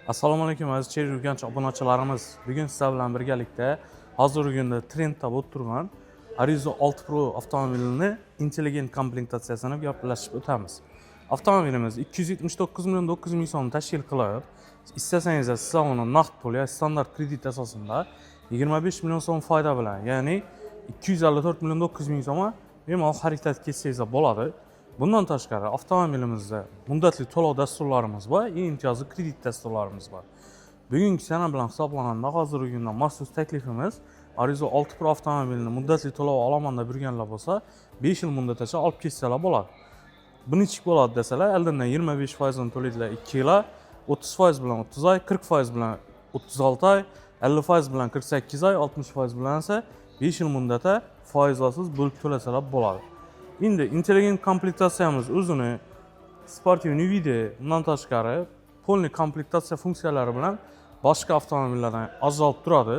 Assalomu alaykum aziz Cherry Urganch obunachilarimiz. Bugun sizlar bilan birgalikda hozirgi kunda trendda bo'lib turgan Arizo 6 Pro avtomobilini intelligent komplektatsiyasini gaplashib o'tamiz. Avtomobilimiz 279 million 900 ming so'm tashkil qilib, istasangiz siz uni naqd pul yoki standart kredit asosida 25 million so'm foyda bilan, ya'ni 254 million 900 ming so'mga bemalol xarid etsangiz bo'ladi. Bundan tashqari avtomobilimizda muddatli to'lov dasturlarimiz va imtiyozli kredit dasturlarimiz bor. Bugungi sana bilan hisoblanganda hozirgi kunda maxsus taklifimiz Arizo 6 Pro avtomobilini muddatli to'lov olaman deb yurganlar bo'lsa 5 yil muddatgacha olib ketsalar bo'ladi. Bu nechik bo'ladi desalar, oldindan 25% ni to'laydilar 2 yil, 30% bilan 30 oy, 40% bilan 36 oy, 50% bilan 48 oy, 60% bilan esa 5 yil muddatga foizsiz bo'lib to'lasalar bo'ladi. Endi intelligent komplektatsiyamiz o'zini sportivniy video, bundan tashqari polniy komplektatsiya funksiyalari bilan boshqa avtomobillardan ajralib turadi.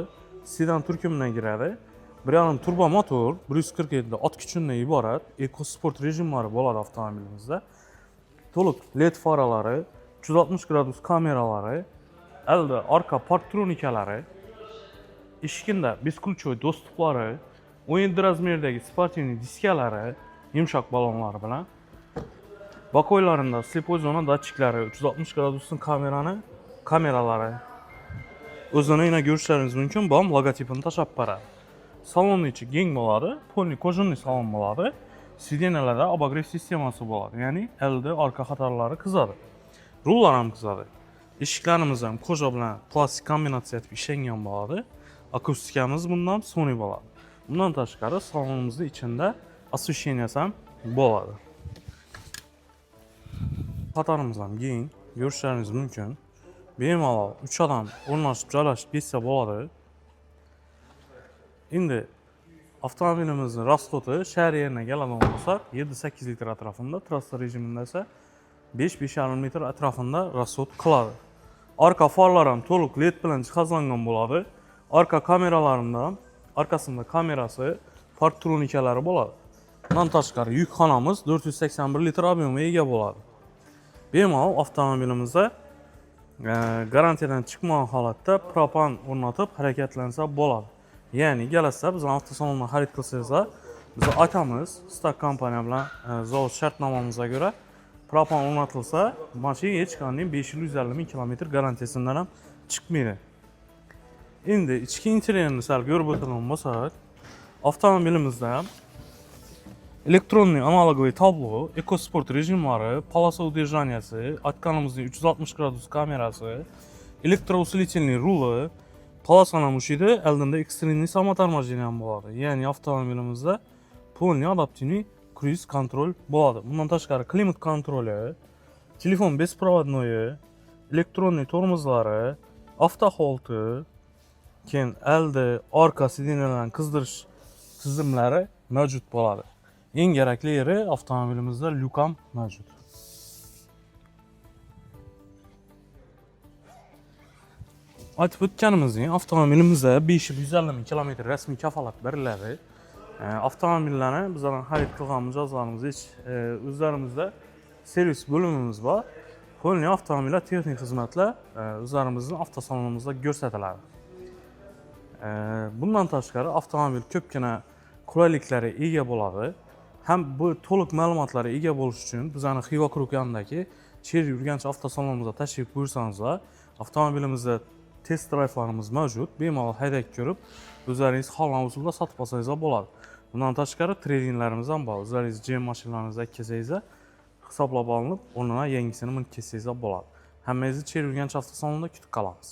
Sedan turkumidan kiradi. 1.5 turbo motor, 147 ot kuchidan iborat EcoSport rejimlari bo'ladi avtomobilimizda. To'liq LED faralari, 360 gradus kameralari, alda orqa parktronikalari, eshigida besключевой dostuplari, o'yin razmerdagi sportivniy diskalari, yumshoq balonlar bilan bakoylarında slepoy zona datchiklari, 360 gradusning kameralari o'zini yana ko'rishlaringiz mumkin. Bom logotipini tashlab beradi. Salonni ichi keng bo'ladi, polniy kojinniy salon bo'ladi. Sideniyalarda obogrev sistemasi bo'ladi, ya'ni old orqa xatarlari qizadi. Rullar ham qizadi. Eshiklarimiz ham koja bilan plastik kombinatsiya etib ishlangan bo'ladi. Akustikamiz bundan Sony bo'ladi. Bundan tashqari salonimizning ichida освещенияsi ham bo'ladi. Xatarimiz ham keng, ko'rishlaringiz mumkin. Bemalol 3 odam o'rnashib joylashib ketsa bo'ladi. Endi avtomobilimizning rasxodi shahar yerine keladigan bo'lsak 7-8 litr atrofida, trassa rejimida esa 5-5,5 litr atrofida rasxod qiladi. Orqa farlar ham to'liq LED bilan jihozlangan bo'ladi. Orqa kameralarida orqasida kamerasi, parktronikalari bo'ladi. Bundan tashqari yukxonamiz 481 litr ob'emga ega bo'ladi. Bemalol avtomobilimizda garantiyadan chiqmagan holatda propan o'rnatib harakatlansa bo'ladi. Ya'ni kelasizlar bizning avtosalondan xarid qilsangiz, biz aytamiz, Stak kompaniya bilan zavod shartnomamizga ko'ra propan o'rnatilsa, mashina hech qanday 5 yil 150 ming kilometr garantiyasidan ham chiqmaydi. Endi ichki interyerini sal ko'rib o'tirgan bo'lsak, avtomobilimizda elektronniy analogoviy tablo, EcoSport rejimlari, polosa udержанияsi, atkanimizning 360 gradus kamerasi, elektrousилительный ruli, polosani mushidi, oldinda ekstrenniy samotarmojeniya ham bo'ladi. Ya'ni avtomobilimizda polniy adaptivniy cruise control bo'ladi. Bundan tashqari klimat kontroli, telefon bespроводной, elektronniy tormozlari, avto holti, keyin oldi, orqa sideniyalarni qizdirish tizimlari mavjud bo'ladi. Eng kerakli yeri avtomobilimizda lyuk ham mavjud. Aytib o'tganimizdek, avtomobilimizda 5 yil 150 ming kilometr rasmiy kafolat beriladi. Avtomobillarni bizlardan xarid qilgan mijozlarimiz o'zlarimizda servis bo'limimiz bor. Polniy avtomobillar texnik xizmatlar o'zlarimizning avtosalonimizda ko'rsatiladi. Bundan tashqari avtomobil ko'pgina qulayliklari ega bo'ladi. Ham bu to'liq ma'lumotlarga ega bo'lish uchun bizning Xiva Kruk yonidagi Cherry Urganch avtosalonimizga tashrif buyursangizlar, avtomobilimizda test drive'larimiz mavjud. Bemalol haydab ko'rib, o'zlaringiz xohlagan usulda sotib olsangiz bo'ladi. Bundan tashqari tradinglarimiz ham bor. O'zlaringiz GM mashinalaringizni kelsangiz, hisoblab olinib, o'rnina yangisini minib ketsangiz bo'ladi. Hammangizni Cherry Urganch avtosalonida kutib qolamiz.